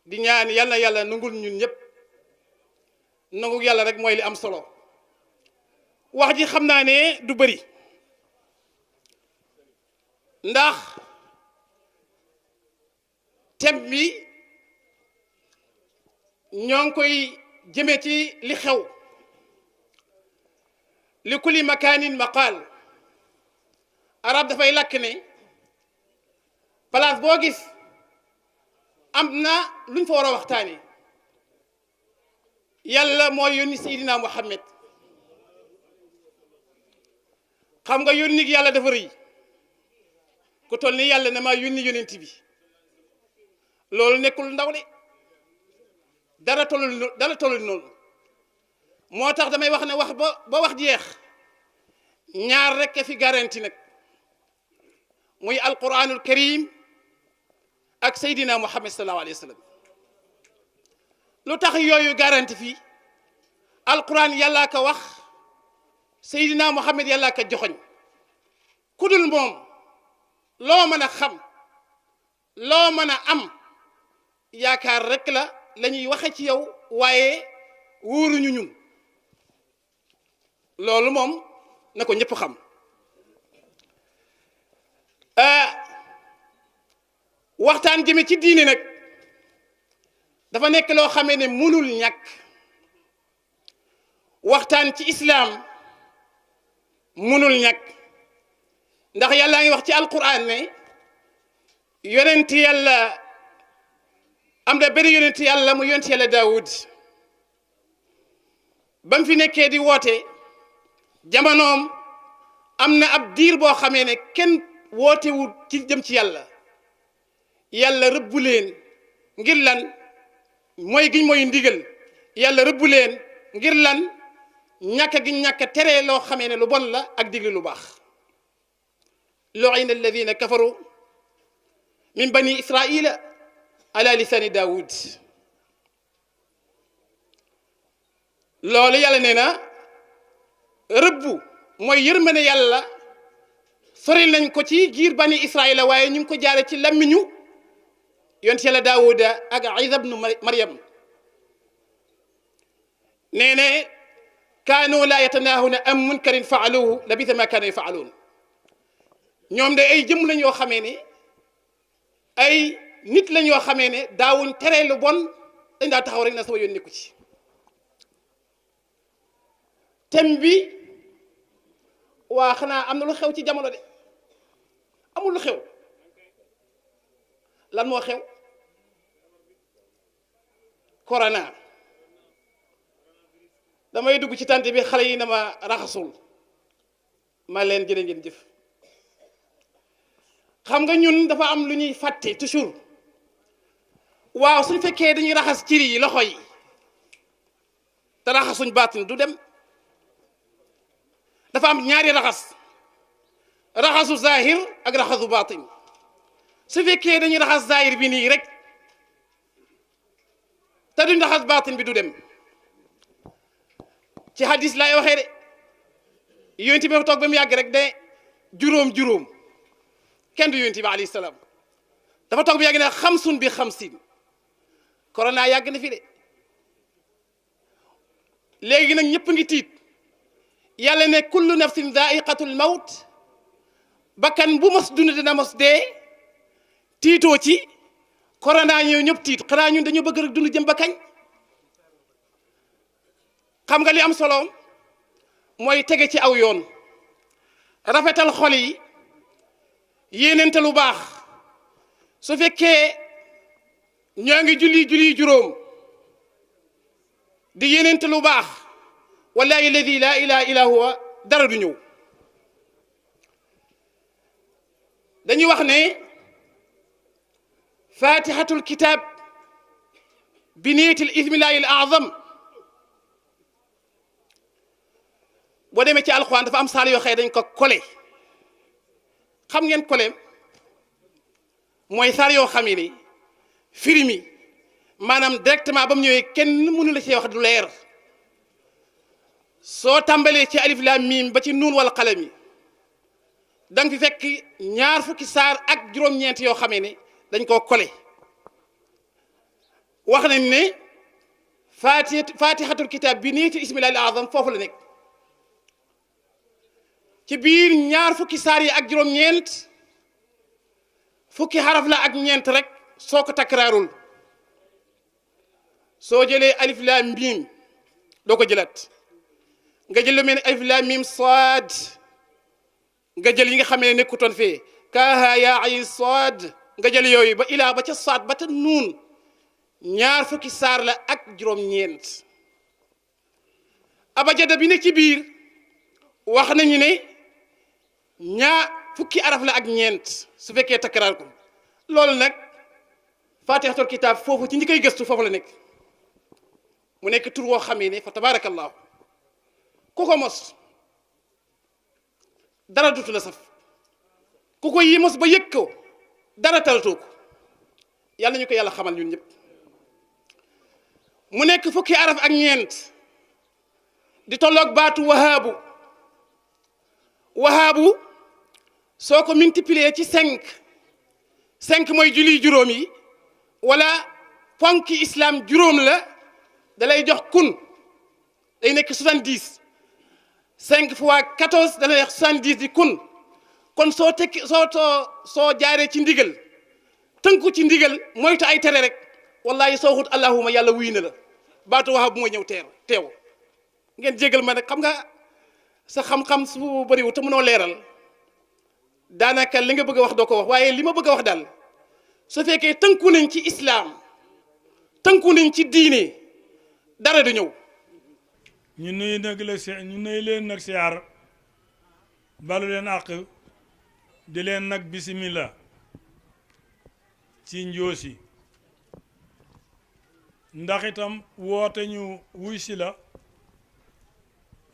di ñaan yal na yàlla nangul ñun ñëpp nangu yàlla rek mooy li am solo wax ji xam naa ne du bëri ndax thème bi ñoo ngi koy jëme ci li xew li kulli makaanin maqaal arab dafay làkk ne place boo gis am na luñ fa war a waxtaane yàlla mooy yónni Seydina Muhammad xam nga yónni gi yàlla dafa rëy ku toll ni yàlla na maa yónni yónent bi loolu nekkul ndaw de dara tolul noonu moo tax damay wax ne wax ba wax jeex ñaar rek fi garanti nag muy alquranul karim ak Seydina Muhammad sallallahu alayhi wa sallam lu tax yooyu garanti fii alquran yàllaa ko wax Seydina Muhammad yàllaa ko joxoñ ku dul moom loo mën a xam loo mën a am yaakaar rek la ñuy waxe ci yow waaye wóoruñu ñun loolu moom na ko ñëpp xam waxtaan jëme ci diine nag dafa nekk loo xamee ne mënul ñàkk waxtaan ci islaam mënul ñàkk ndax yàlla ngi wax ci alquran ne yonent yàlla am na benn yonent yàlla mu yonent yàlla Daawud ba mu fi nekkee di woote jamonoom am na ab diir boo xamee ne kenn wootewul ci jëm ci yàlla rëbbu leen ngir lan mooy giñ mooy ndigal yàlla rëbbu leen ngir lan ñàkk gi ñàkk tere loo xamee ne lu bon la ak digle lu baax lu'ina alladina kafaru min bani israila ala lisani Daawud loolu yàlla nee na rëbbu mooy yërmande yàlla sori nañ ko ci giir bani israila waaye ñu ngi ko jaare ci lammiñu yonent yàlla Daawuda ak Isa ibnu Maryam nee ne kaanu laa yatanaahuna an munkarin faaluhu labisa ma kaanu yafaaluun ñoom de ay jëm lañ yoo xamee ne ay nit lañ yoo xamee ne daawuñ tere lu bon dañ daa taxaw rek na sama yoon nekku ci thème bi waa xanaa am na lu xew ci jamono de amul lu xew lan moo xew corona damay dugg ci tànt bi xale yi na ma raxasul ma leen jërë ngeen jëf xam nga ñun dafa am lu ñuy fàtte toujours waaw suñ fekkee dañuy raxas ciri yi loxo yi te raxasuñ baatin du dem dafa am ñaari raxasu zahir ak raxasu baatin su fekkee dañuy raxas zahir bi nii rek te duñ raxas baatin bi du dem ci hadis laay waxee de yonent bi toog ba mu yàgg rek de juróom kenn du yonent bi alayhi salaam dafa toog ba yàgg ne xamsun bi xamsin corona yàgg na fi de léegi nag ñëpp ngi tiit yàlla ne kullu nafsin zaiqatul mawt bakkan bu mos dund dina mos dee tiitoo ci corona ñëw ñëpp tiit xanaa ñun dañoo bëgg rek dund jëm ba kañ xam nga li am solo mooy tege ci aw yoon rafetal xol yi yéenente lu baax su fekkee ñoo ngi julli juróom di yéenente lu baax wallahi alladi la ilaha illa huwa dara du ñëw dañuy wax ne fatihatul kitab bi niyatil ismillahi al azam boo demee ci alxuraan dafa am saar yoo xëy dañ ko kole xam ngeen kole mooy saar yoo xam ni firi mi maanaam directement ba mu ñëwee kenn mënu la ci wax du leer soo tàmbalee ci alif laam miim ba ci nuun wal qalam yi da nga fi fekk ñaar fukki saar ak juróom-ñeent yoo xamee ne dañ koo kole wax nañ ne fatihatul kitab bi niiti ismillahi al azam foofu la nekk ci biir ñaar fukki saar yi ak juróom-ñeent fukki xaraf la ak ñeent rek soo ko takraarul soo jëlee alif laam miim doo ko jëlaat nga jël lu mel ne alif laam miim saad nga jël yi nga xam ne nekkutoon fee kaaha yaa ayn saad nga jël yooyu ba ilaa ba ca saad ba ca nuun ñaar fukki saar la ak juróom-ñeent abajada bi ne ci biir wax nañu ne ñaar fukki araf la ak ñeent su fekkee takkaraar ko loolu nag fatihatul kitab foofu ci ñi koy gëstu foofu la nekk mu nekk tur woo xamee ne fa tabarakallahu ku ko mos dara dutu la saf ku ko yi mos ba yëg ko dara taratoo ko yàlla ñu ko yàlla xamal ñun ñëpp mu nekk fukki araf ak ñeent di tolloog baatu wahaabu wahaabu soo ko multiplier ci 5 mooy julli juróom yi wala ponki islam juróom la da lay jox kun day nekk 70 5 fois 14 da lay jox 70 di kun kon soo tekki soo jaaree ci ndigal tënku ci ndigal moytu ay tere rek wallahi soo xut allahuma yàlla wuy na la baatu waxa bu mooy ñëw teew ngeen jégal ma nag xam nga sa xam-xam su bëriwu te mënoo leeral daanaka li nga bëgg a wax doo ko wax waaye li ma bëgg a wax daal su fekkee tënku nañ ci islaam tënku nañ ci diine dara du ñëw. ñu nuyu nag ñu nuyu leen nag siyaar balu leen àq di leen nag bisimila ci Njoosi ndax itam woote ñu wuy si la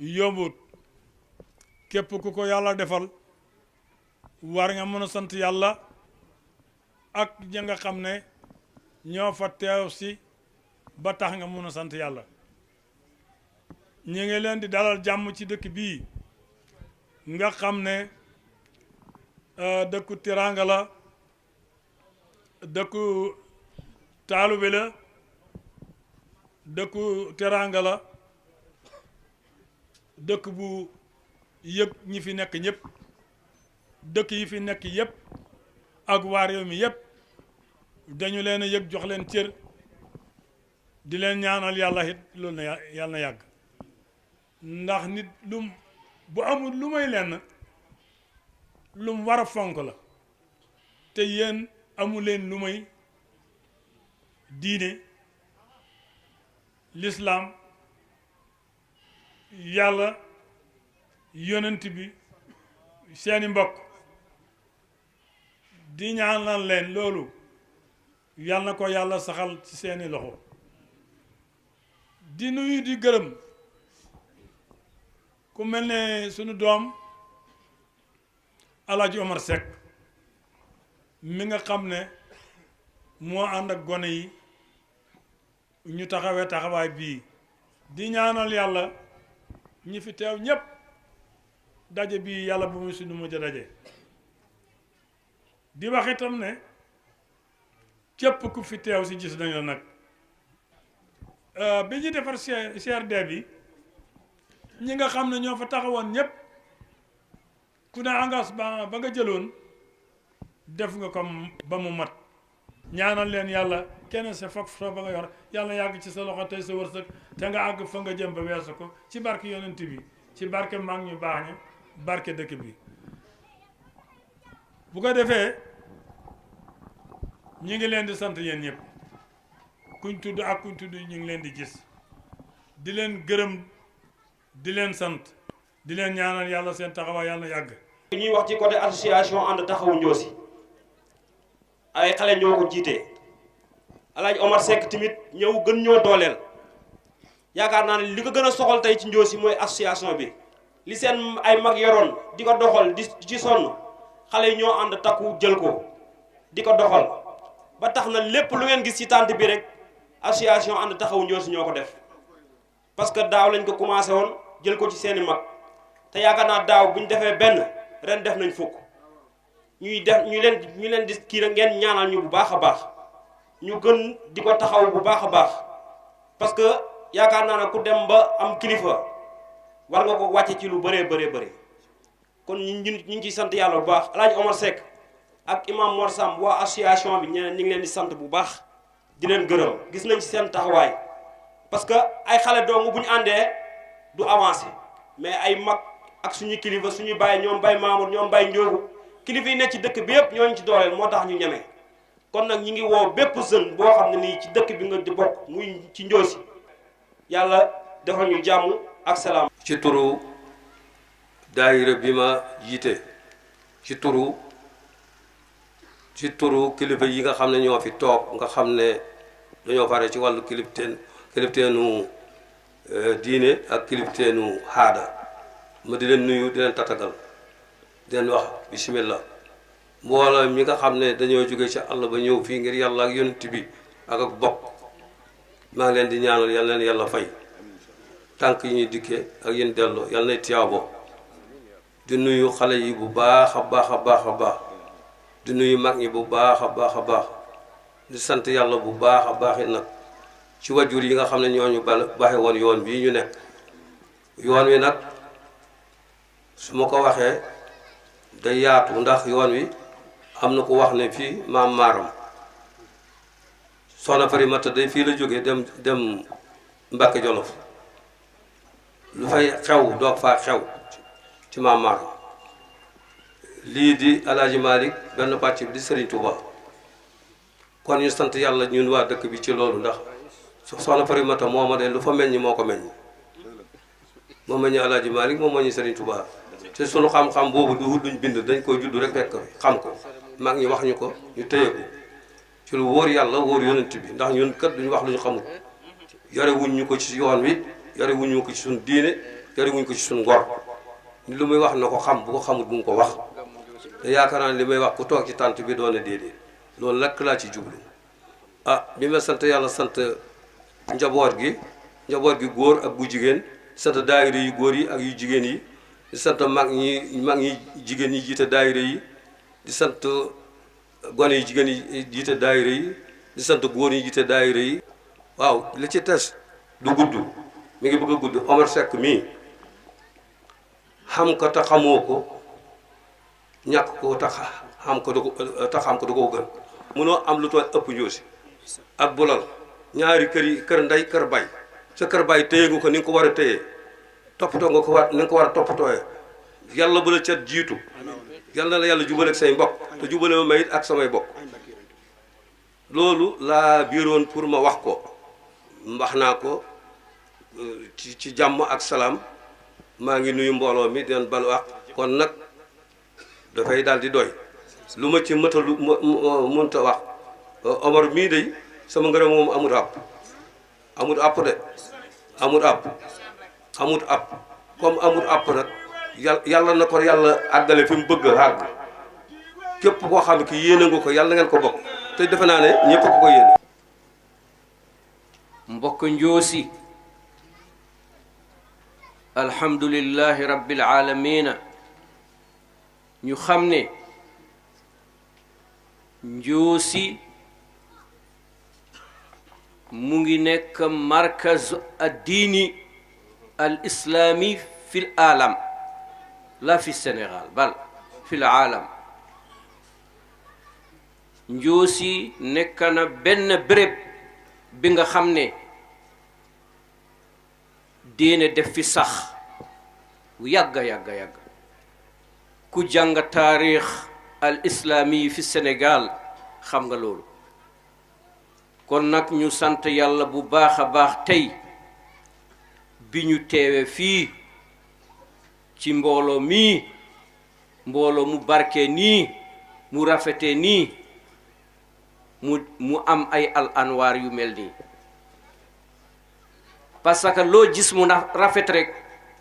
yombut képp ku ko yàlla defal war nga mën a sant yàlla ak ña nga xam ne ñoo fa teew si ba tax nga mën a sant yàlla ñu ngi leen di dalal jàmm ci dëkk bii nga xam ne dëkku teraanga la dëkku taalube la dëkku teraanga la dëkk bu yëg ñi fi nekk ñëpp dëkk yi fi nekk yëpp ak waa réew mi yëpp dañu leen a yëg jox leen cër di leen ñaanal yàlla it loolu na yàlla na yàgg ndax nit lum bu amul lu may lenn lum war a fonk la te yéen amu leen lu may diine lislaam yàlla yonent bi seeni mbokk di ñaanal leen loolu yàlla na ko yàlla saxal ci seeni loxo di nuyu di gërëm ku mel ne sunu doom Alaaji Omar Seck mi nga xam ne moo ànd ak gone yi ñu taxawee taxawaay bii di ñaanal yàlla ñi fi teew ñépp daje bii yàlla bu muy suñu mujj daje di wax itam ne képp ku fi teew si gis nañ la nag bi ñu defar CRD bi ñi nga xam ne ñoo fa taxawoon ñépp ku ne engagement ba nga jëloon def nga ko ba mu mat ñaanal leen yàlla kenn sa faf soo ba nga yor yàlla yàgg ci sa loxo tey sa wërsëg te nga àgg fa nga jëm ba weesu ko ci barke yonent bi ci barke mag ñu baax ña barke dëkk bi bu ko defee ñu ngi leen di sant yéen ñëpp kuñ tudd ak kuñ tudd ñu ngi leen di gis di leen gërëm di leen sant di leen ñaanal yàlla seen taxawaay yàlla yàgg. ñuy wax ci côté association ànd taxawu Njoosi ay xale ñoo ko jiite Alaaji Omar Seck tamit ñëw gën ñoo dooleel yaakaar naa ne li ko gën a soxal tey ci Njoosi mooy association bi li seen ay mag yoroon di ko doxal di ci sonn xale yi ñoo ànd takku jël ko di ko doxal ba tax na lépp lu ngeen gis ci tànt bi rek association ànd taxawu Njoosi ñoo ko def parce que daaw lañ ko commencé woon jël ko ci seeni mag te yaakaar naa daaw bu ñu defee benn ren def nañ fukk ñu leen di kii rek ngeen ñaanal ñu bu baax a baax ñu gën di ko taxaw bu baax a baax parce que yaakaar naa ne ku dem ba am kilifa war nga ko wàcce ci lu bëree bëri kon ñu ngi ciy sant yàlla bu baax El Hadj Omar Seck ak imam Mor Samb waa association bi ñeneen ñu ngi leen di sant bu baax di leen gërëm gis nañ ci seen taxawaay parce que ay xale dong bu ñu àndee du avancé mais ay mag ak suñu kilifa suñu bàyyi ñoom Baye Mamour ñoom Baye Ndiogu kilifa yi nekk ci dëkk bi yëpp ñooñu ci dooleel moo tax ñu ñeme kon nag ñi ngi woo bépp jeune boo xam ne nii ci dëkk bi nga di bokk muy ci Ndiossi yàlla defal ñu jàmm ak salaam. ci turu daayira bi ma jiite ci turu kilifa yi nga xam ne ñoo fi toog nga xam ne dañoo fare ci wàllu kilifteenu diine ak kilifteenu haada ma di leen nuyu di leen tatagal di leen wax bismillah mbooloo mi nga xam ne dañoo jóge ci àll ba ñëw fii ngir yàlla ak yonent bi ak bokk maa ngi leen di ñaanal yal leen yàlla fay tànk yi ñuy dikkee ak yéen delloo yal nay tiyaabo di nuyu xale yi bu baax a baax a baax a baax di nuyu mag ñi bu baax a baax a baax di sant yàlla bu baax a baax it nag ci wajur yi nga xam ne ñooñu baaxe woon yoon bii ñu nekk yoon wi nag su ma ko waxee day yaatu ndax yoon wi am na ku wax ne fii maam maaram soxna Farimata day fii la jógee dem Mbàkke Jolof lu fay xew doog faa xew ci maam maaram lii di Alaaji Malick benn pàcc bi di Serigne Touba kon ñu sant yàlla ñun waa dëkk bi ci loolu ndax soxna Farimata moo ma de lu fa meññ moo ko meññ moo meññ Alaaji Malick moo meññ Serigne Touba te sunu xam-xam boobu duñ bind dañ koy judd rek fekk xam ko mag ñi wax ñu ko ñu téye ko ci lu wóor yàlla wóor yonent bi ndax ñun kat duñu wax lu ñu xamul yare wuñ ñu ko ci yoon wi yare wuñ ñu ko ci suñu diine yare wuñ ko ci suñu ngor ni lu muy wax na ko xam bu ko xamul bu mu ko wax te yaakaar naa li may wax ku toog ci tànt bi doone déedéet loolu lekk laa ci jublu ah bi ma sant yàlla sant njaboot gi góor ak bu jigéen sant daayira yu góor yi ak yu jigéen yi di sant mag ñi jigéen ñi jiite daayira yi di sant gone yi jigéen yi jiite daayira yi di sant góor yi jiite daayira yi waaw li ci tes du gudd mi ngi bëgg a gudd Omar Seck mii xam ko te xamoo ko ñàkk ko tax xam ko da ko gën mënoo am lu tooy ëpp Ndiossi ak bulal ñaari kër ndey kër bay sa kër bay téye nga ko ni nga ko war a téye toppatoo nga ko ni nga ko war a toppatooyee yàlla bu la cat jiitu yàlla na la yàlla jubale ak say mbokk te jubale ma mayit ak samay bokk loolu laa biiroon pour ma wax ko wax naa ko ci jàmm ak salaam maa ngi nuyu mbooloo mi den balu ak kon nag dafay daal di doy lu ma ci mëtalu mënta wax Omar mii day sama ngërëm moom amut àpp de amut àpp comme amut àpp nag yàlla na ko yàlla àggale fi mu bëgg a àgg képp koo xam ne ki yéene nga ko yàlla na ngeen ko bokk te defe naa ne ñëpp ko yéene. mbokk Ndiossi alhamdulillahi rabbil alamina ñu xam ne Ndiossi mu ngi nekk markaz ad-diini al islami fil alam la fi Sénégal bal fil alam Ndiossi nekk na benn béréb bi nga xam ne diine def fi sax bu yàgg ku jàng taarix al islami fi Sénégal xam nga loolu kon nag ñu sant yàlla bu baax a baax tey bi ñu teewe fii ci mbooloo mu barke nii mu rafete nii mu am ay al anwaar yu mel nii parce que loo gis mu na rafet rek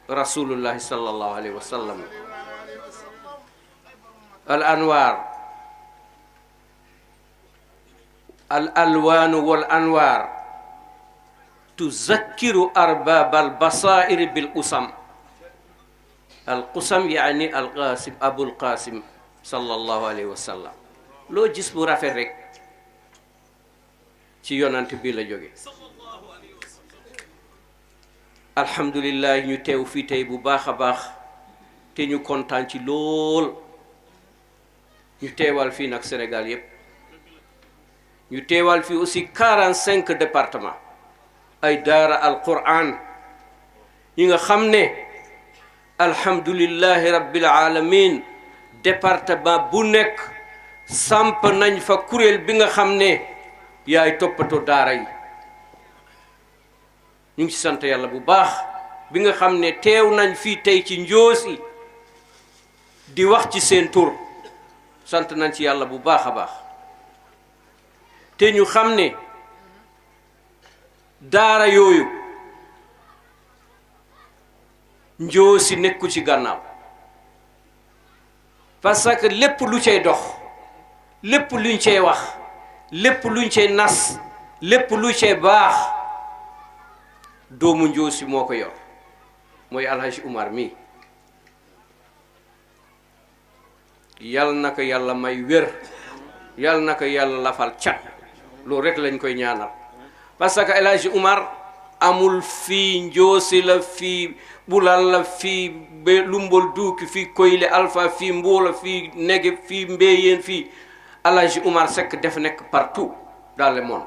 rasulullahi sallallahu alayhi wa sallam al anwaar al alwaanu wal anwaar tuzakkiru arbab al basair bil qusam al qusam yaani al qasim abul qasim sallallahu alayhi wa sallam loo gis mu rafet rek ci yonant bi la jóge alhamdulillah ñu teew fii tey bu baax a baax te ñu kontaan ci lool ñu teewal fii nag Sénégal yépp ñu teewal fii aussi 45 départements ay daara alquran yi nga xam ne alhamdulillahi rabbil alamin département bu nekk samp nañ fa kuréel bi nga xam ne yaay toppatoo daara yi ñu ngi ci sant yàlla bu baax bi nga xam ne teew nañ fii tey ci Njoosi di wax ci seen tur sant nañ ci yàlla bu baax a baax te ñu xam ne daara yooyu Njoosi nekku ci gànnaaw parce que lépp lu cay dox lépp luñ cay wax lépp luñ cay nas lépp lu cay baax doomu Njoosi moo ko yor mooy Alhaji Umar mi yal na ko yàlla may wér yal na ko yàlla lafal cat loolu rek lañ koy ñaanal parce que Alhaji Umar amul fii Njoosi la fii Bulal la fii Lumbol Duuki fii Koyle Alpha fii Mboola fii Nege fii Mbéyeen fii Alhaji Umar Seck def nekk partout dans le monde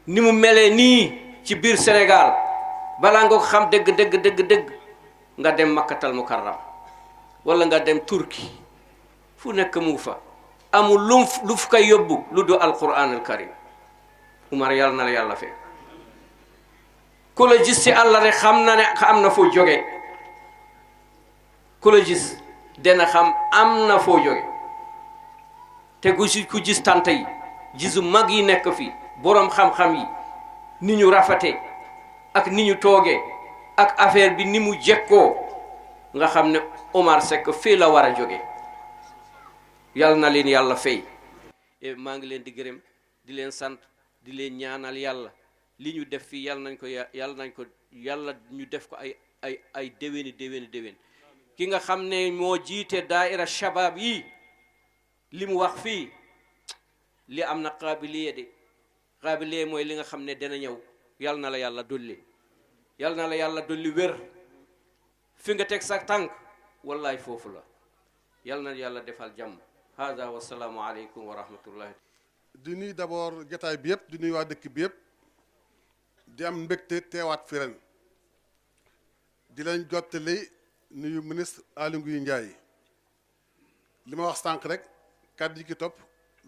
ni mu melee nii ci biir Sénégal balaa nga ko xam dëgg nga dem Makkatal Mukarram wala nga dem Turki fu nekk mu fa amul lu fu koy yóbbu lu du alquran al karim Umar yàlla na la yàlla fee ku la gis ci àll rek xam na ne am na foo jóge ku la gis dana xam am na foo jóge te ku gis tante yi gisu mag yi nekk fii boroom xam-xam yi ni ñu rafete ak ni ñu toogee ak affaire bi ni mu jekkoo nga xam ne Omar Seck fii la war a jóge yàlla na leen yàlla fay maa ngi leen di gërëm di leen sant di leen ñaanal yàlla li ñu def fii yàlla ñu def ko ay déwéni ki nga xam ne moo jiite daaira shabab yi li mu wax fii li am na qaabiliye mooy li nga xam ne dana ñëw yàlla na la yàlla dolli wér fi nga teg sa tànk wallahi foofu la yàlla na yàlla defal jàmm hada wasalaamu aleykum wa rahmatullahi di nuy d'abord jataay bi yëpp di nuy waa dëkk bi yëpp di am mbégte teewaat fi ren di leen jottali nuyu ministre Aly Ngouille Ndiaye li ma wax sànq rek kàddu yi ki topp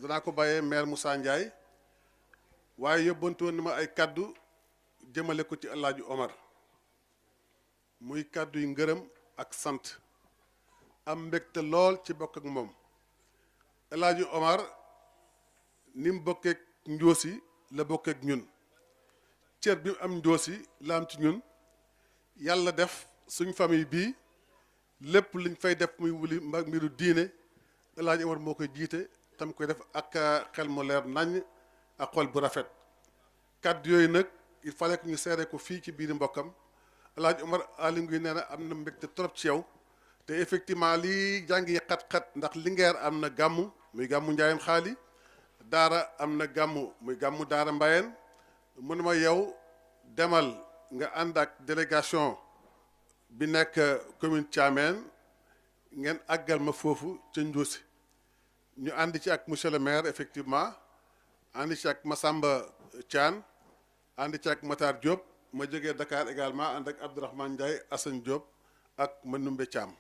danaa ko bàyyee maire Moussa Ndiaye waaye yóbbantu woon ni ma ay kàddu jëmale ko ci El Hadji Omar muy kàddu yu ngërëm ak sant am mbégte lool ci bokk ak moom El Hadji Omar ni mu bokkee ak Njoosi la bokkee ak ñun cër bi mu am Njoosi la am ci ñun yàlla def suñ famille bii lépp luñ fay def muy wuli mbiru diine El Hadji Omar moo koy jiite tam koy def ak xel mu leer naññ ak xol bu rafet kàddu yooyu nag il fallait que ñu seere ko fii ci biir mbokkam El Hadji Omar Aly Ngouille nee na am na mbégte trop ci yow te effectivement lii jàngi xat-xat ndax Linguère am na gàmmu muy gàmmu Njaayam Xaali daara am na gàmmu muy gàmmu daara Mbayeen mu ne ma yow demal nga ànd ak délégation bi nekk commune Thiamène ngeen àggal ma foofu ca Njoosi ñu ànd ci ak monsieur le maire effectivement ànd ci ak Massamba Thiane ànd ci ak Matar Diop ma jógee Dakar également ànd ak Abdourahmane Ndiaye Assane Diop ak Manoumbe Thiam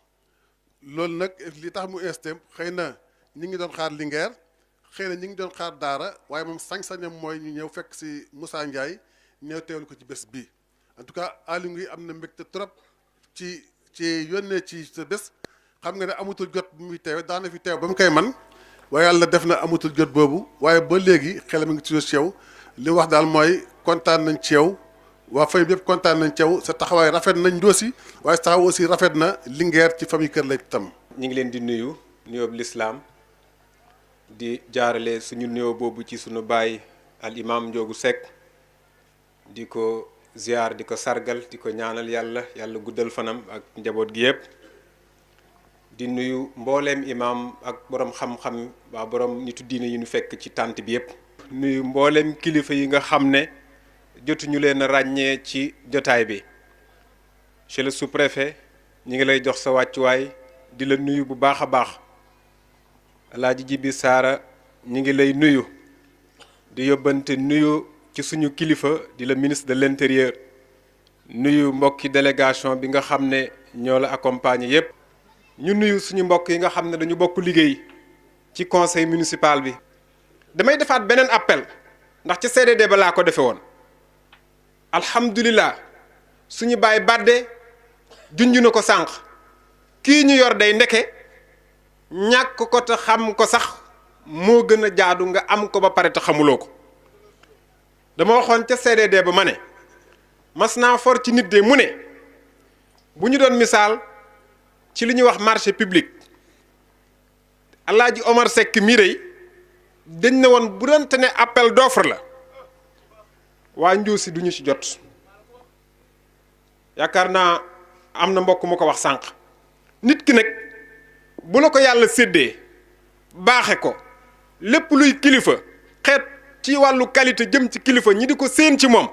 loolu nag li tax mu insté xëy na ñi ngi doon xaar Linguère xëy na ñi ngi doon xaar daara waaye moom sañ-sañam mooy ñu ñëw fekk si Moussa Ndiaye ñëw teewlu ko ci bés bii en tout cas Aly Ngouille am na mbégte trop ci yónnee ci sa bés xam nga ne amatul jot bu muy teew daana fi teew ba mu koy man waaye yàlla def na amatul jot boobu waaye ba léegi xelam a ngi ci yow li wax daal mooy kontaan nañ ci yow waa famille bi yëpp kontaan nañ ci yow sa taxawaay rafet nañ Njoosi waaye sa taxaw aussi rafet na Linguère ci famille Kër Lay tam. ñu ngi leen di nuyu nuyoob lislaam di jaarale suñu nuyoo boobu ci suñu baay al imam Njoogu Seck di ko ziar di ko sargal di ko ñaanal yàlla guddal fanam ak njaboot gi yëpp di nuyu mbooleem imam ak borom xam-xam waa borom nitu diine yu ñu fekk ci tànt bi yëpp nuyu mboolem kilifa yi nga xam ne jotuñu leen a ràññee ci jotaay bi. Monsieur le sous-préfet ñi ngi lay jox sa wàccuwaay di la nuyu bu baax a baax. Alaaji Jibi Saara ñi ngi lay nuyu di yóbbante nuyu ci suñu kilifa di la ministre de l'intérieur nuyu mbokki délégation bi nga xam ne ñoo la accompagner yépp ñu nuyu suñu mbokk yi nga xam ne dañu bokk liggéey ci conseil municipal bi. damay defaat beneen appel ndax ca CDD ba laa ko defe woon alhamdulilah suñu baay badde junj na ko sànq kii ñu yor day ndeke ñàkk ko te xam ko sax moo gën a jaadu nga am ko ba pare te xamuloo ko. dama waxoon ca CDD ba ma ne mas naa for ci nit de mu ne bu ñu doon misaal ci li ñuy wax marché public Alaaji Omar Seck mii dey dañ ne woon bu doon te ne appel d'offre la waa Ndiossi duñu ci jot. yaakaar naa am na mbokk mu ko wax sànq nit ki nag bu la ko yàlla séddee baaxe ko lépp luy kilifa xeet ci wàllu qualité jëm ci kilifa ñi di ko séen ci moom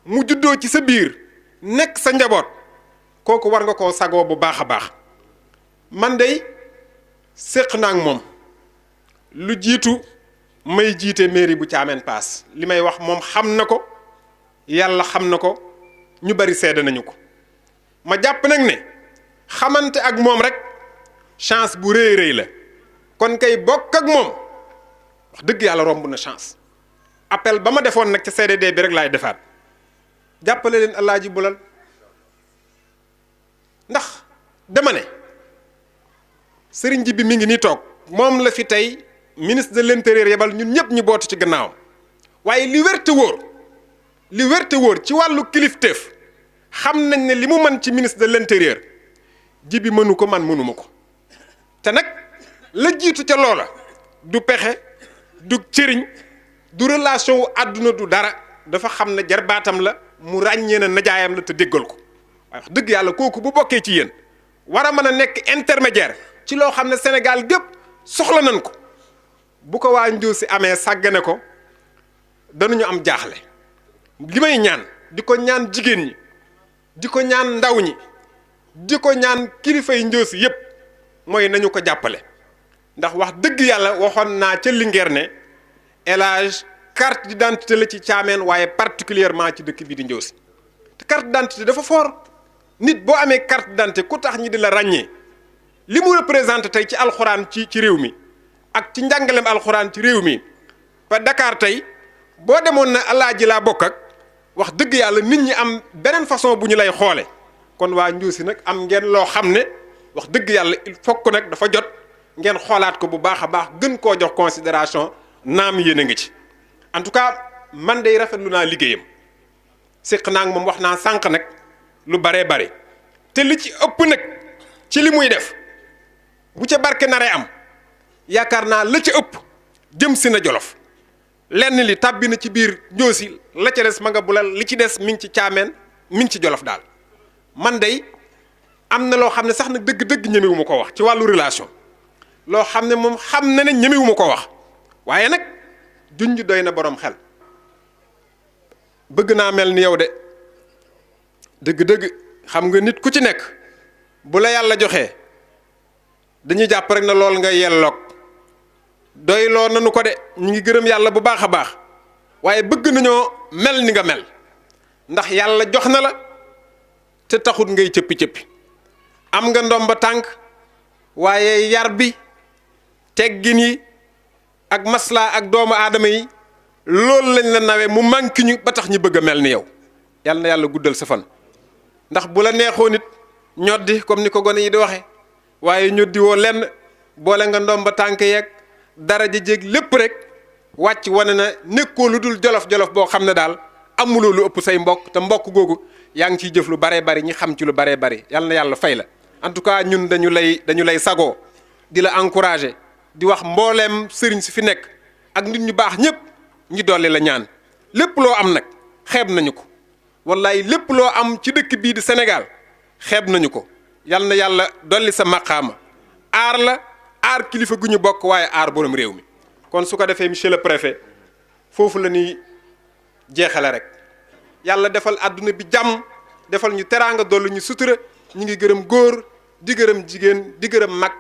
mu juddoo ci sa biir nekk sa njaboot kooku war nga koo sagoo bu baax a baax. man dey séq naa ak moom lu jiitu may jiite mairie bu Thiamène Pass li may wax moom xam na ko yàlla xam na ko ñu bari seede nañu ko. ma jàpp nag ne xamante ak moom rek chance bu rëy rëy la kon kay bokk ak moom wax dëgg yàlla romb na chance. appel ba ma defoon nag ca CDD bi rek laay defaat jàppale leen Alaaji Bulal ndax dama ne sëriñ ji bi mi ngi nii toog moom la fi tey ministre de l'intérieur yebal ñun ñëpp ñu bootu ci gannaawam waaye li wér te wóor ci wàllu kilifteef xam nañ ne li mu mën ci ministre de l'intérieur ji bi mënu ko man mënuma ko te nag la jiitu ca loola du pexe du cëriñ du relation wu àdduna du dara dafa xam ne jarbaatam la mu ràññee na najaayam la te déggal ko waaye wax dëgg yàlla kooku bu bokkee ci yéen war a mën a nekk intermédiaire ci loo xam ne Sénégal gépp soxla nañ ko bu ko waa Ndiossi amee sàggane ko danañu am jaaxle. li may ñaan di ko ñaan jigéen ñi di ko ñaan ndaw ñi di ko ñaan kilifa yi Ndiossi yépp mooy nañu ko jàppale ndax wax dëgg yàlla waxoon naa ca Linguère ne élage carte d'identité la ci Thiamène waaye particulièrement ci dëkk bi di Ndiossi te carte d'identité dafa fort nit boo amee carte d'identité ku tax ñi di la ràññee li mu représenté tey ci alxuraan ci réew mi ak ci njàngalem alxuraan ci réew mi ba Dakar tey boo demoon na Alaaji laa bokk ak wax dëgg yàlla nit ñi am beneen façon bu ñu lay xoole kon waa Ndiossi nag am ngeen loo xam ne wax dëgg yàlla il faut que nag dafa jot ngeen xoolaat ko bu baax a baax gën koo jox considération naam yéen a ngi ci. en tout cas man day rafetlu naa liggéeyam séq naa moom wax naa sànq nag lu baree bare te li ci ëpp nag ci li muy def bu ca barke naree am yaakaar naa la ca ëpp jëm si na Jolof lenn li tàbbi na ci biir Ndiossi la ca des ma nga bulal li ci des mi ngi ci Thiamène mi ngi ci Jolof daal man day am na loo xam ne sax nag dëgg-dëgg ñemewu ma ko wax ci wàllu relation loo xam ne moom xam na ne ñemewu ma ko wax waaye nag junj doy na borom xel bëgg naa mel ni yow de dëgg-dëgg xam nga nit ku ci nekk bu la yàlla joxee dañuy jàpp rek na lool nga yelloog doy loo nanu ko de ñu ngi gërëm yàlla bu baax a baax waaye bëgg nañoo mel ni nga mel ndax yàlla jox na la te taxut ngay cëppi-cëppi am nga ndomba tànk waaye yar bi teggin yi ak maslaa ak doomu aadama yi loolu lañ la nawe mu manqué ñu ba tax ñu bëgg a mel ni yow yàlla na yàlla guddal sa fan ndax bu la neexoo nit ñoddi comme ni ko gone yi di waxe waaye ñoddi woo lenn boole nga ndomba tànk yeeg dara ji jéeg lépp rek wàcc wane na nekkoo lu dul jolof-jolof boo xam ne daal amuloo lu ëpp say mbokk te mbokk googu yaa ngi ciy jëf lu baree bari ñi xam ci lu baree bari yàlla na yàlla fay la en tout cas ñun dañu lay sagoo di la encourager di wax mbooleem sëriñ si fi nekk ak nit ñu baax ñëpp ñi dolli la ñaan lépp loo am nag xeeb nañu ko wallaay lépp loo am ci dëkk bii di Sénégal xeeb nañu ko yal na yàlla dolli sa maqaama aar la aar kilifa gu ñu bokk waaye aar borom réew mi kon su ko defee monsieur le préfet foofu la ñuy jeexale rek yàlla defal àdduna bi jàmm defal ñu teraanga dollu ñu sutura ñu ngi gërëm góor di gërëm jigéen di gërëm mag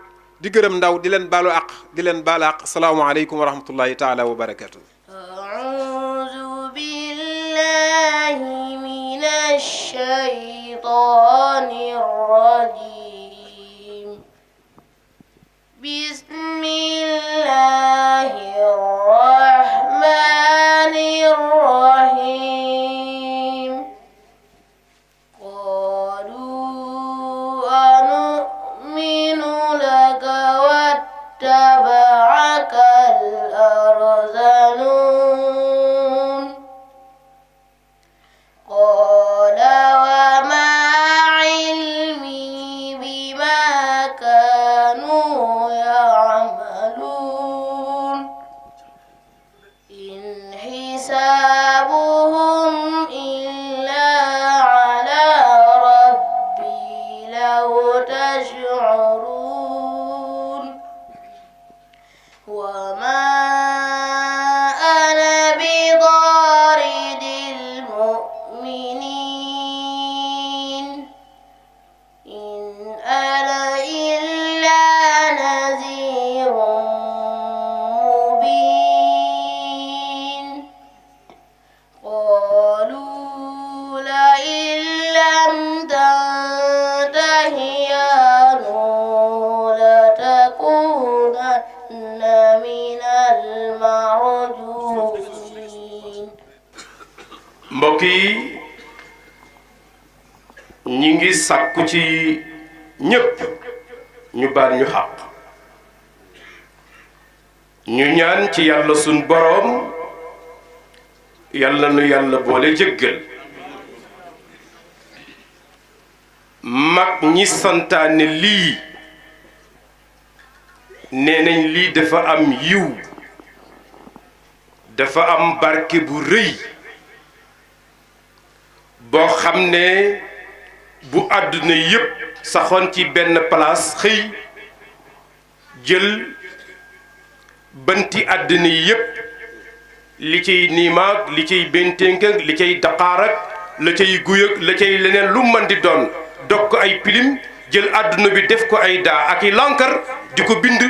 di gërëm ndaw di leen baalu àq di leen baalu àq asalaamaaleykum wa rahmatullahi taala wa barakatuh. أعوذ بالله من الشيطان الرجيم بسم الله الرحمن الرحيم قالوا أنؤمن لك واتبعك الأرذلون قال وما علمي بما كانوا يعملون إن حسابهم إلا على ربي لو تشعرون وما أنا بطارد المؤمنين إن أنا إلا نذير مبين قالوا لئن لم تنته يا نوح لتكونن من المرجومين mbokk yi ñi ngi sàkku ci ñépp ñu baal ñu xàq ñu ñaan ci yàlla sun boroom yàlla nu yàlla boole jéggal mag ñi santaane lii nee nañ lii dafa am yiw dafa am barke bu rëy boo xam ne bu àdduna yépp saxoon ci benn place xëy jël banti àdduna yépp li ciy niimaag li ciy benténk ak li cay daqaar ak la cay guy ak la cay leneen lu mën di doon dog ko ay pilim jël àdduna bi def ko ay daa ak i lànkar di ko bind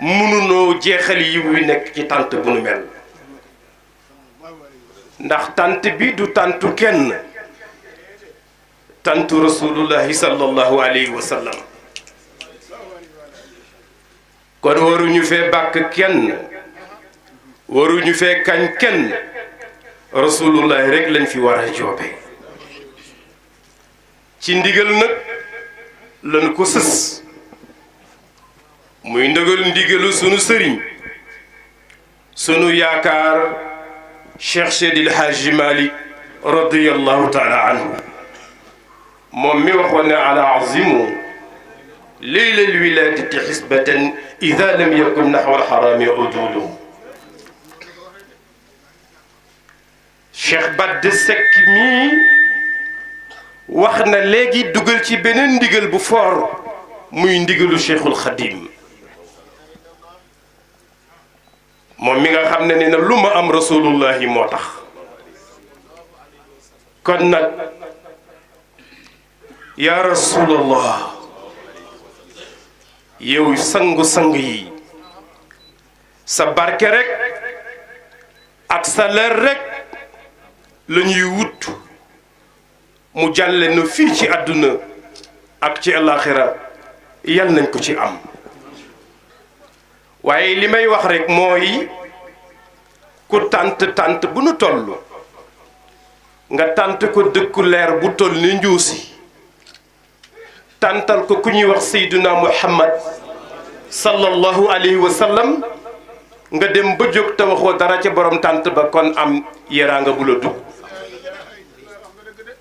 mënunoo jeexal yi wu nekk ci tànt bu nu mel ndax tànt bi du tàntu kenn tantu rasulullahi sallallahu alayhi wa sallam kon waruñu fee bàkk kenn waruñu fee kañ kenn rasulullahi rek lañ fi war a joobe ci ndigal nag lañ ko sës muy ndigalu sunu sëriñ sunu yaakaar Cheikh Seydil Hadji Malick radiyallahu taala anhu moom mi waxoon ne ala azimu leyla alwiladati xisbatan ida lam yakun naxwa alxarami udulu Cheikh Badde Seck mii wax na léegi dugal ci beneen ndigal bu foor muy ndigalu Cheikhul Xadim moom mi nga xam ne ne na lu ma am rasulullahi moo tax kon nag yaa rasulallah yow sangu-sang yi sa barke rek ak sa leer rek la ñuy wut mu jàlle na fii ci àdduna ak ci alaxira yal nañ ko ci am waaye li may wax rek mooy ku tànt bu nu toll nga tànt ko dëkku leer bu toll ni njuusi tàntal ko ku ñuy wax Seydina Muhammad sallallahu alayhi wa sallam nga dem ba jóg te waxoo dara ca borom tànt ba kon am yeraanga bu la dugg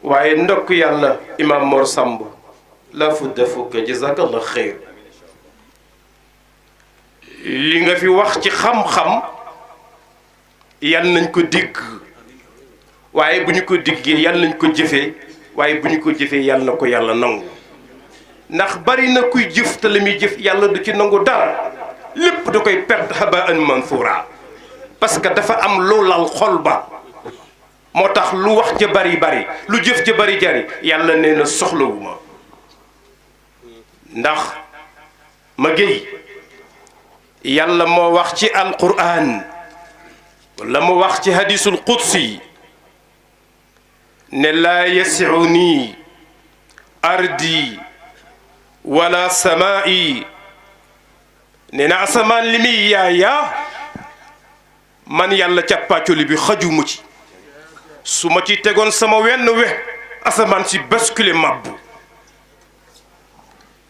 waaye ndokk yàlla imam Mor Samb la fudda fukka jazakallah xeyr li nga fi wax ci xam-xam yal nañ ko digg waaye bu ñu ko diggee yal nañ ko jëfee waaye bu ñu ko jëfee yal na ko yàlla nangu ndax bari na kuy jëf te la muy jëf yàlla du ci nangu dara lépp da koy perte habaan mansuura parce que dafa am lu lal xol ba moo tax lu wax ja bari bari lu jëf ja bari jari yàlla nee na soxlawuma ndax ma géy yàlla moo wax ci alquran wala mu wax ci hadisul qudsi ne laa yasiuni ardi wala samaa'i nee na asamaan li muy yaaya man yàlla càppaacoli bi xajuma ci su ma ci tegoon sama wenn we asamaan si basculé mabbu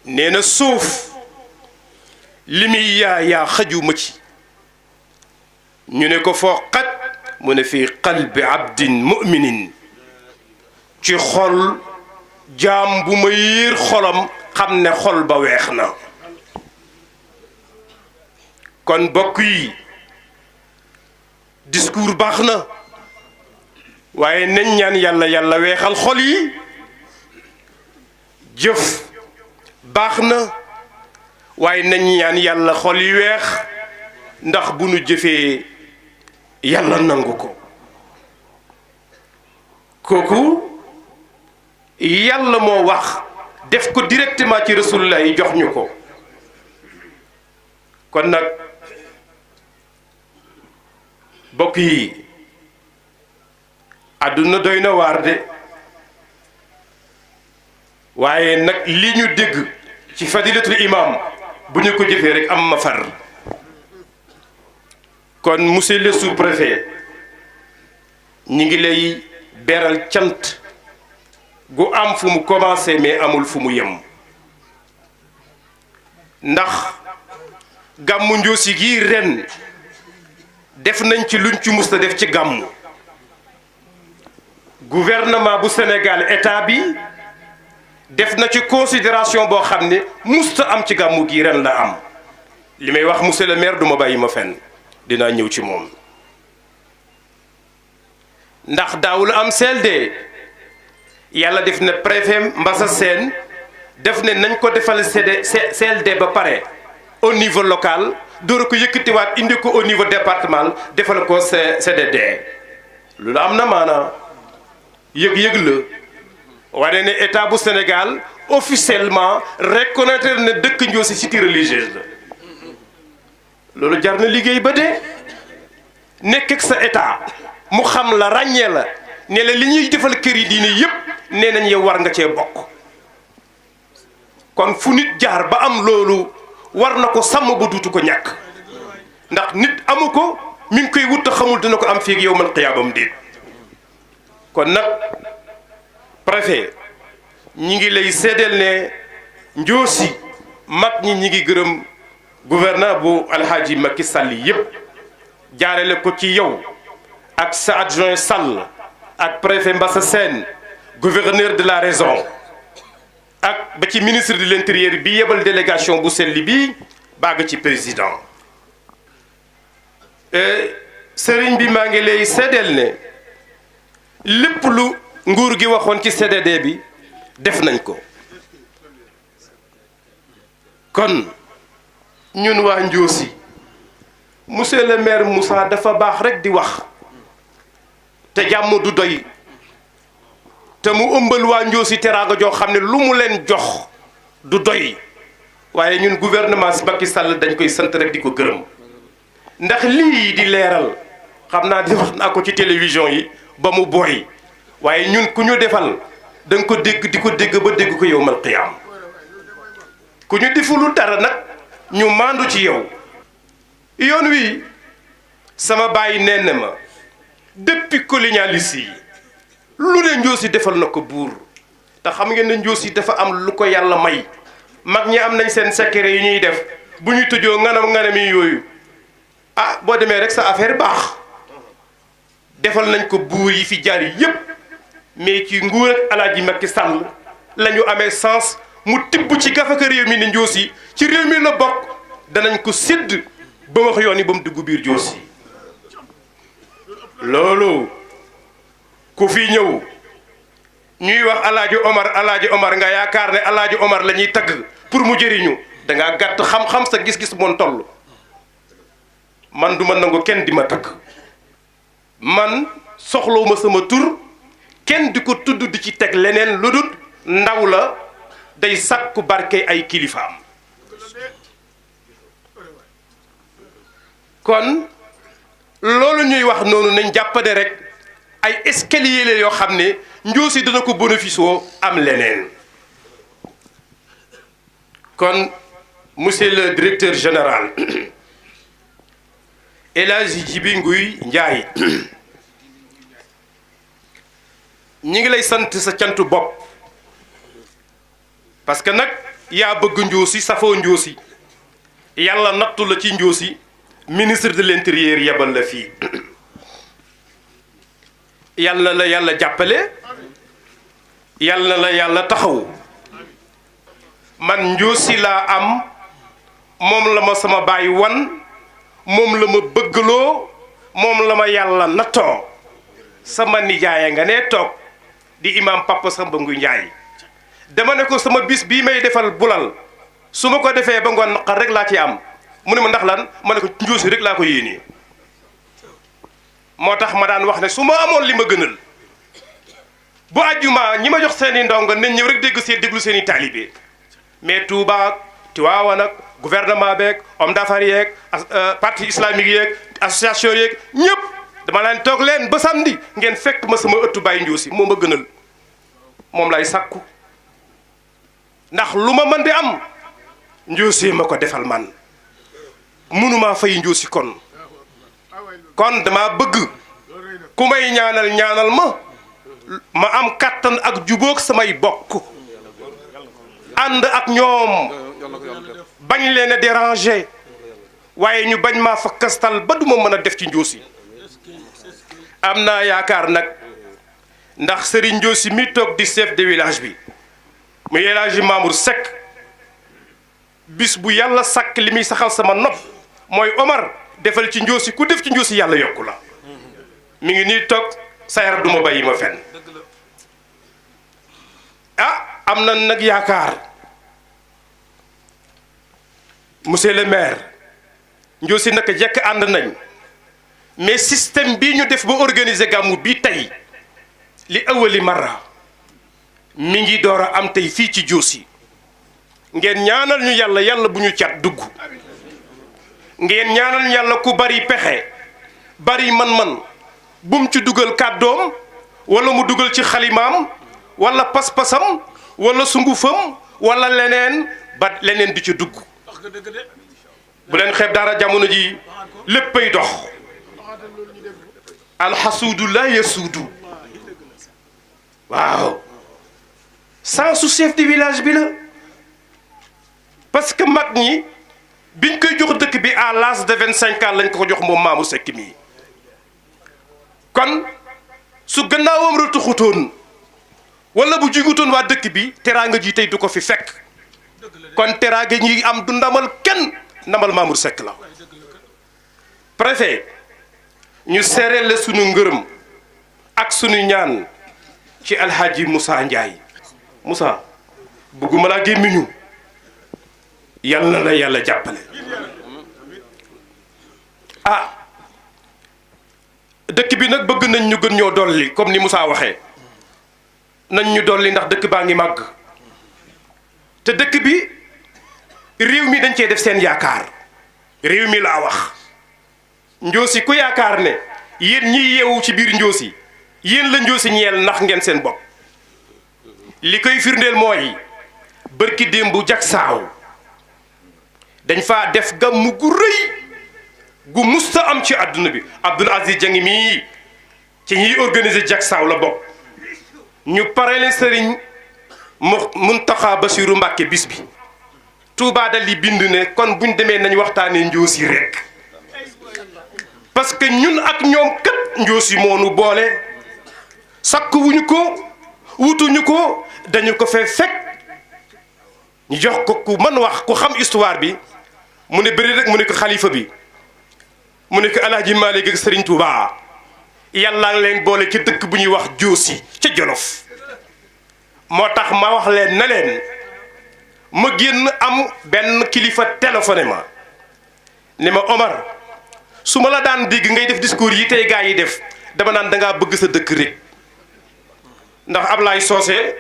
nee na suuf li muy yaayaa xajuma ci ñu ne ko foo xaj mu ne fii qalbi abdin muminin ci xol jaam bu ma yiir xolam xam ne xol ba weex na kon bokk yi discours baax na waaye nañ ñaan yàlla yàlla weexal xol yi jëf baax na waaye nañ ñaan yàlla xol yi weex ndax bu nu jëfee yàlla nangu ko kooku yàlla moo wax def ko directement ci rasulullah yi jox ñu ko kon nag bokk yi àdduna doy na waar de waaye nag li ñu dégg ci fadilatul imam bu ñu ko jëfee rek am ma far kon monsieur le sous-préfet ñi ngi lay beral cant gu am fu mu commencé mais amul fu mu yem ndax gàmmu Ndiossi gi ren def nañ ci luñ ci musta def ci gàmmu gouvernement bu Sénégal état bi def na ci considération boo xam ne musta am ci gàmmu gi ren la am li may wax monsieur le maire du ma bàyyi ma fenn dinaa ñëw ci moom ndax daawul am CLD yàlla def na préfet Mbassa Sène def ne nañ ko defal CLD ba pare au niveau local door ko yëkkatiwaat indi ko au niveau départemental defal ko CDD loolu am na maanaam yëg-yëg la wane ne état bu Sénégal officiellement reconnaître ne dëkk Ndiossi cité religieuse la loolu jar na liggéey ba dee nekk ak sa état mu xam la ràññee la ne la li ñuy defal kër yi diine yépp nee nañ yow war nga cee bokk kon fu nit jaar ba am loolu war na ko sàmm ba duutu ko ñàkk ndax nit amu ko mi ngi koy wut a xamul dina ko am fii ak yow man xiyaabam déet kon nag préfet ñi ngi lay seedeel ne Ndiossi mag ñi ñi ngi gërëm gouverneur bu alhaaji Macky Sall yépp jaarale ko ci yow ak sa adjoint Sall ak préfet Mbassa Sène gouverneur de la région ak ba ci ministre de l'intérieur bi yebal délégation bu selli bi bàgg ci président sëriñ bi maa ngi lay seedeel ne lépp lu nguur gi waxoon ci CDD bi def nañ ko kon ñun waa Ndiossi monsieur le maire Moussa dafa baax rek di wax te jàmm du doy te mu ëmbal waa Ndiossi teraanga joo xam ne lu mu leen jox du doy waaye ñun gouvernement si Macky Sall dañ koy sant rek di ko gërëm ndax lii di leeral xam naa di wax naa ko ci télévision yi ba mu booy waaye ñun ku ñu defal da nga ko dégg di ko dégg ba dégg ko yow mal qiyaam ku ñu defulu dara nag ñu maandu ci yow yoon wi sama bàyyi nee na ma depuis colonialiste yi lu ne Ndiossi defal na ko buur te xam ngeen ne Ndiossi dafa am lu ko yàlla may mag ñi am nañ seen secret yi ñuy def bu ñu tëjoo nganam yi yooyu ah boo demee rek sa affaire baax defal nañ ko buur yi fi jaar yépp mais ci nguur ak Alaaji Macky Sall la ñu amee sens mu tibb ci gafaka réew mi ne Ndiossi ci réew mi la bokk danañ ko sédd ba wax yoon yi ba mu dugg biir Ndiossi loolu ku fi ñëw ñuy wax Alaaji Omar nga yaakaar ne Alaaji Omar la ñuy tagg pour mu jëriñu dangaa gàtt xam-xam sa gis-gis moon toll man du ma nangu kenn di ma tagg man soxlawuma sama tur kenn di ko tudd di ci teg leneen lu dul ndaw la day sàkku barke ay kilifaam kon loolu ñuy wax noonu nañ jàppane rek ay escalier la yoo xam ne Ndiossi dana ko bénéfice woo am leneen kon monsieur le directeur général El Hadji Djibi Nguy Ndiaye ñi ngi lay sant sa cantu bopp parce que nag yaa bëgg Ndiossi safoo Ndiossi yàlla nattu la ci Ndiossi ministre de l'intérieur yebal la fii yàlla la yàlla jàppale yàlla la yàlla taxawu man Ndiossi laa am moom la ma sama baay wan moom la ma bëggloo moom la ma yàlla nattoo sama nijaaya nga ne toog di imam Papa Samba Nguy Ndiaye dama ne ko sama bis bii may defal bulal su ma ko defee ba ngoon naqar rek laa ci am mu ne ma ndax lan ma ne ko Ndiossi rek laa ko yéenee moo tax ma daan wax ne su ma amoon li ma gënal bu àjjuma ñi ma jox seeni ndongo nañ ñëw rek déglu seeni taalibe mais Touba Tivaouane ak gouvernement beeg homme d'affaires yeeg parti islamique yeeg association yeeg ñëpp dama leen toog leen ba samedi ngeen fekk ma sama ëttu Baye Ndiossi moo ma gënal moom lay sàkku ndax lu ma mën di am Ndiossi ma ko defal man mënumaa fay Ndiossi kon dama bëgg ku may ñaanal ma am kàttan ak jubóog samay bokk ànd ak ñoom bañ leen a déranger waaye ñu bañ maa fakkastal ba duma mën a def ci Ndiossi am naa yaakaar nag ndax Serigne Ndiossi mi toog di chef de village bi muy El Hadji Mamour Seck bis bu yàlla sàkk li muy saxal sama nopp mooy Omar defal ci Ndiossi ku def ci Ndiossi yàlla yokku la mi ngi nii toog sayar duma bàyyi ma fenn am na nag yaakaar monsieur le maire Ndiossi naka jekk ànd nañ mais système bii ñu def ba organiser gàmmu bi tey li awali marra mi ngi door a am tey fii ci Ndiossi ngeen ñaanal ñu yàlla bu ñu cat dugg ngeen ñaanal ñu yàlla ku bari pexe bari man-man bum ci dugal kàddoom wala mu dugal ci xalimaam wala pas-pasam wala sungufam wala leneen ba leneen di ci dugg bu leen xeeb dara jamono ji léppay dox alxasuudu la yasuudu waaw sans su chef de village bi la parce que mag ñi biñ koy jox dëkk bi à l'âge de 25 ans lañ ko jox moom Mamour Seck mii kon su gannaawam rëtuxutoon wala bu jigutoon waa dëkk bi teraanga ji tey du ko fi fekk kon teraanga ñi am du ndamal kenn ndamal Mamour Seck la préfet ñu seereel la sunu ngërëm ak sunu ñaan ci alhaji Moussa Ndiaye Moussa bëgguma laa gémmiñu yàlla la yàlla jàppale dëkk bi nag bëgg nañ ñu gën ñoo dolli comme ni Moussa waxee nañ ñu dolli ndax dëkk baa ngi màgg te dëkk bi réew mi dañ cee def seen yaakaar réew mi laa wax Ndiossi ku yaakaar ne yéen ñiy yeewu ci biir Ndiossi yéen la Ndiossi ñeel ndax ngeen seen bopp li koy firndeel mooy bërki démb bu jak saaw dañ faa def gàmmu gu rëy gu musta am ci àdduna bi Abdoul Aziz Dieng mii ci ñiy organiser jak saaw la bokk ñu pare leen sëriñ Muntaxa Basiru Mbàkke bis bi Touba dal li bind ne kon buñ demee nañ waxtaanee Ndiossi rek parce que ñun ak ñoom kat Ndiossi moo nu boole sakk wuñu ko wutuñu ko dañu ko fee fekk ñu jox ko ku mën wax ku xam histoire bi mu ne bëri rek mu ne ko xalifa bi mu ne ko Alaaji Maalik ak Sëriñ Touba yàlla leen boole ci dëkk bu ñuy wax Ndiossi ca Jolof moo tax ma wax leen na leen ma génn am benn kilifa téléphoné ma ne ma Omar su ma la daan dégg ngay def discours yi tey gaa yi def dama naan da ngaa bëgg sa dëkk rek ndax Ablaye Socé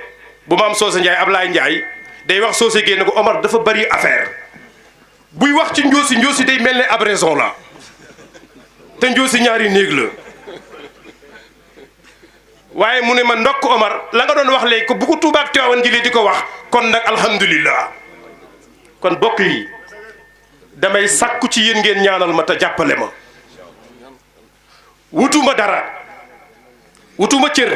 bu ma am Socé Ndiaye Ablaye Ndiaye day wax Socé génn ko Omar dafa bari affaire buy wax ci Ndiossi day mel ne ab raison la te Ndiossi ñaari néeg la waaye mu ne ma ndokk Omar la nga doon wax léegi ko bu ko Tuubaa ak Tiwaawan jëlee di ko wax kon nag alhamdulillah kon bokk yi damay sàkku ci yéen ngeen ñaanal ma te jàppale ma wutuma dara wutuma cër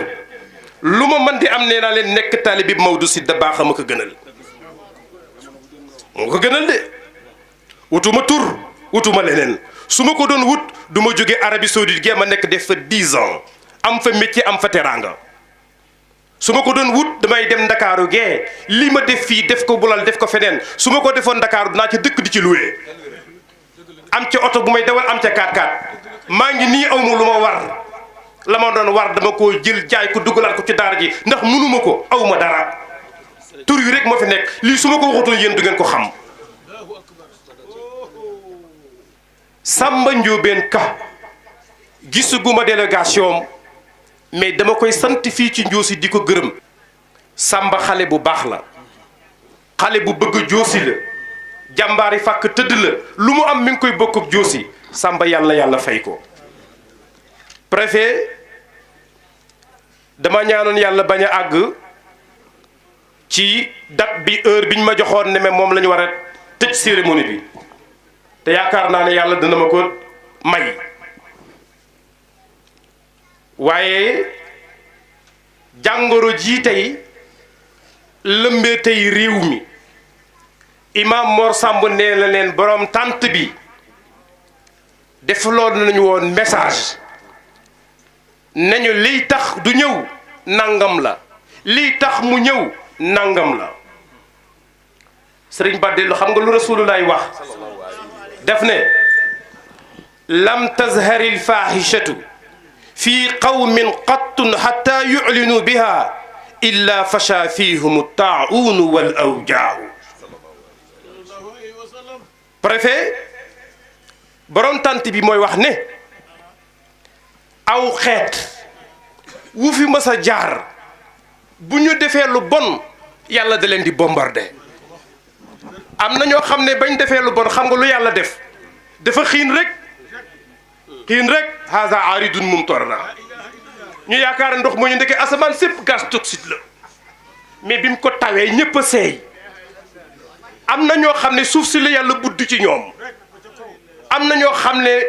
lu ma mën di am nee naa leen nekk taalibe bi Maodo Sy Dabakh ma ko gënal moo ko gënal de wutuma tur wutuma leneen su ma ko doon wut du ma jóge Arabie Saoudite gee ma nekk def fa 10 ans am fa métier am fa teraanga su ma ko doon wut damay dem ndakaaru gee lii ma def fii def ko bulal def ko feneen su ma ko defoon ndakaaru dinaa ca dëkk di ci loué am ca oto bu may dawal am ca 4x4 maa ngi nii aw ma lu ma war la ma doon war dama koo jël jaay ko dugalaat ko ci daara ji ndax mënuma ko aw ma dara tur yi rek moo fi nekk lii su ma ko waxutoon yéen du ngeen ko xam. Samba Ndiobène Ka gisuguma délégation mais dama koy sant fii ci Ndiossi di ko gërëm. Samba xale bu baax la xale bu bëgg Ndiossi la jàmbaari fàkk tëdd la lu mu am mi ngi koy bokk ak Ndiossi Samba yàlla fay ko. préfet dama ñaanoon yàlla bañ a àgg ci date bi heure biñ ma joxoon ne moom la ñu war a tëj cérémonie bi te yaakaar naa ne yàlla dina ma ko may waaye jàngoro ji tey lëmbee tey réew mi imam Mor Samb nee na leen borom tànt bi defaloon nañu woon message nañu liy tax du ñëw nangam la liy tax mu ñëw nangam la sëriñ Badelu xam nga lu rasulullaay wax def ne lam tazhari alfahishatu fi qawmin qattun hatta yu'linu biha illa fasha fihum at-ta'un wal awjaa préfet borom tant bi mooy wax ne aw xeet wu fi mës a jaar bu ñu defee lu bon yàlla da leen di bombardé am na ñoo xam ne bañ defee lu bon xam nga lu yàlla def dafa xiin rek haza aridun mumtarna ñu yaakaar ndox moo ñu ndeke asamaan sépp gaz toxique la mais bi mu ko tawee ñëpp a seey am na ñoo xam ne suuf si la yàlla budd ci ñoom am na ñoo xam ne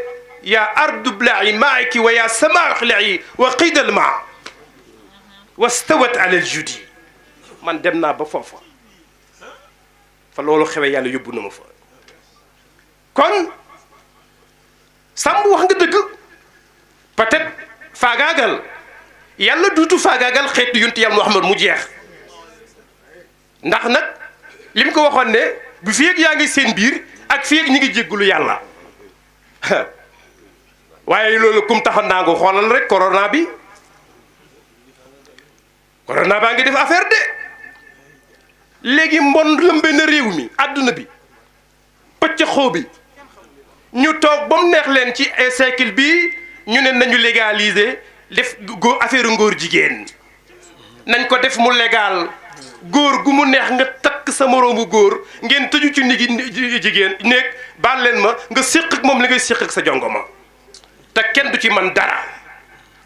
yaa ardu bla'i ma'aki wa yaa samaa xla'i wa qida al ma' wastawat ala al judi man dem naa ba foofa fa loolu xewe yàlla yóbbu na ma fa kon Samb wax nga dëgg peut-être faagaagal yàlla duutu faagaagal xeetu yonent yàlla Muhammad mu jeex ndax nag li mu ko waxoon ne bu fi ak yaa ngi seen biir ak fi ak ñi ngi jéggulu yàlla waaye loolu kum taxoon naa nga xoolal rek corona baa ngi def affaire de léegi mbon lëmbe na réew mi àdduna bi pëcc xoo bi ñu toog ba mu neex leen ci siècle bi ñu ne nañu légaliser def góor affaire ngóor jigéen nañ ko def mu légal góor gu mu neex nga takk sa moroomu góor ngeen tëju ci nigi jigéen néeg baal leen ma nga séq ak moom li ngay séq ak sa jongoma te kenn du ci man dara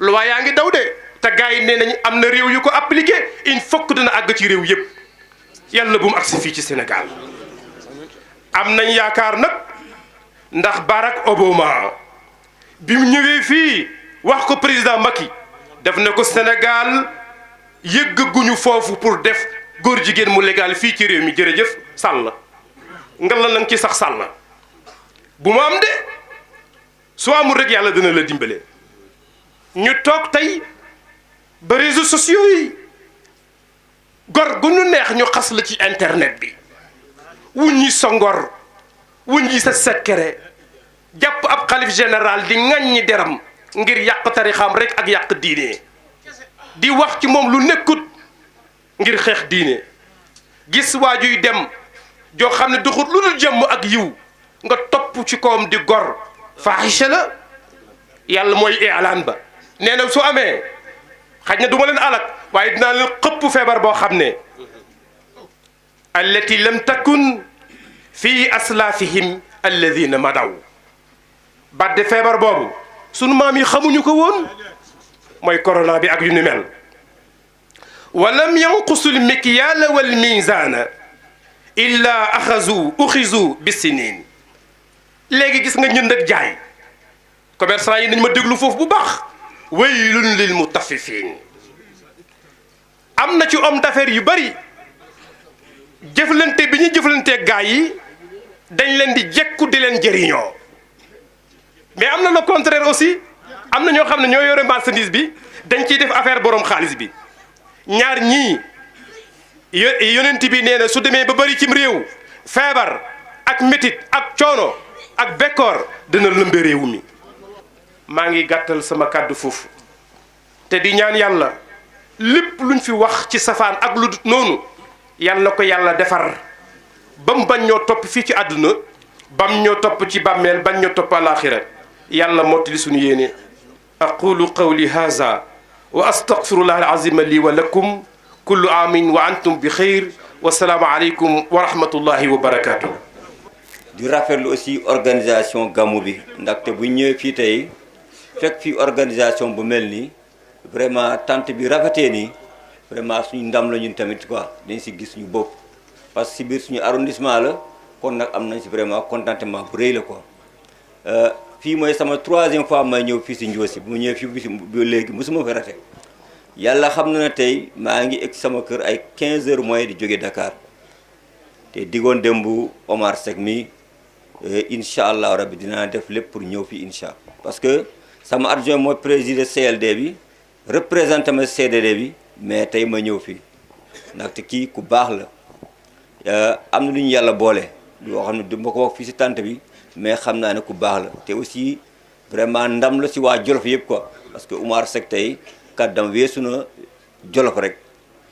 loi yaa ngi daw de te gars yi nee nañ am na réew yu ko appliqué il faut que dina àgg ci réew yëpp yàlla bu mu agsi fii ci Sénégal am nañ yaakaar nag ndax Barack Obama bi mu ñëwee fii wax ko président Macky def na ko Sénégal yëggaguñu foofu pour def góor jigéen mu légal fii ci réew mi jërëjëf Sall nga la nang ci sax Sall bu mu am de soo amul rek yàlla dina la dimbale ñu toog tey ba réseaux sociaux yi gor gu ñu neex ñu xas la ci internet bi wuññi sa ngor wuññi sa secret jàpp ab xalif général di ŋaññi deram ngir yàq tarixam rek ak yàq diine di wax ci moom lu nekkut ngir xeex diine gis waajuy dem joo xam ne duxut lu dul jàmm ak yiw nga topp ci kawam di gor faaxisha la yàlla mooy i'laan ba nee na su amee xaj na du ma leen alak waaye dinaa leen xëpp feebar boo xam ne allati lam takun fi aslaafihim alladina madaw badde feebar boobu sunu maam yi xamuñu ko woon mooy corona bi ak yu ni mel walam yanqusu lmikyaala walmizaana illa uxizu bisinin léegi gis nga ñënd ak jaay commerçant yi nañ ma déglu foofu bu baax waylun lil mutaffifin am na ci homme d'affaires yu bari jëflante bi ñu jëflantee gaa yi dañ leen di jekku di leen jëriñoo mais am na le contraire aussi am na ñoo xam ne ñoo yore marchandise bi dañ ciy def affaire borom xaalis bi ñaar ñii yonent bi nee na su demee ba bari cim réew feebar ak métit ak coono ak bekkoor dina lëmbe réew mi maa ngi gàttal sama kàddu foofu te di ñaan yàlla lépp luñ fi wax ci safaan ak lu dut noonu yàlla na ko yàlla defar ba mu bañ ñoo topp fii ci àdduna bam ñoo topp ci bàmmeel bañ ñoo topp àlaaxira yàlla mottali suñu yéene aqulu qawli haza wa astaghfirullah alazima li wa lakum kullu amin wa antum bi xeyr wasalaamu aleykum wa rahmatullahi wa barakatuh di rafetlu aussi organisation gàmmu bi ndaxte bu ñëwee fii tey fekk fii organisation bu mel nii vraiment tant bi rafetee nii vraiment suñu ndam la ñun tamit quoi dañ si gis suñu bopp parce que si biir suñu arrondissement la kon nag am nañ si vraiment contentement bu rëy la quoi fii mooy sama 3e fois may ñëw fii si Ndiossi bu mu ñëwee fii bi léegi mosuma fi rate yàlla xam na ne tey maa ngi egg sama kër ay 15 heures mooy di jóge Dakar te diggoon démb Omar Seck mi incha allah rabbi dinaa def lépp pour ñëw fii incha parce que sama adjoint mooy président CLD bi représenté ma CDD bi mais tey ma ñëw fii ndaxte kii ku baax la am na lu ñu yàlla boole loo xam ne du ma ko wax fii si tànt bi mais xam naa ne ku baax la te aussi vraiment ndam la si waa Jolof yëpp quoi parce que Omar Seck tey kàddam weesu na Jolof rek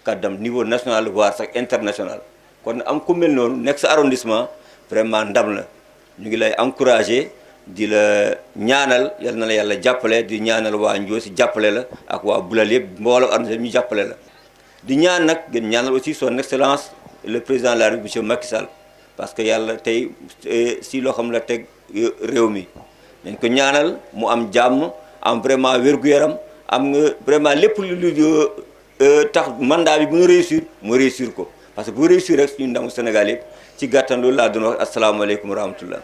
kàddam niveau national voire sax international kon am ku mel noonu nekk sa arrondissement vraiment ndam la ñu ngi lay encouragé di la ñaanal yal na la yàlla jàppale di ñaanal waa Ndiossi jàppale la ak waa Bulal yëpp mbooloo arrondissement ñu jàppale la di ñaan nag gën ñaanal aussi son excellence le président de la République monsieur Macky Sall parce que yàlla tey si loo xam la teg réew mi dañ ko ñaanal mu am jàmm am vraiment wér-gu-yaram am nga vraiment lépp lu tax mandat bi bu ñu réussir mu réussir ko parce que bu réussir rek suñu ndamu Sénégal yëpp ci gàttan loolu laa doon wax asalaamaaleykum wa rahmatullah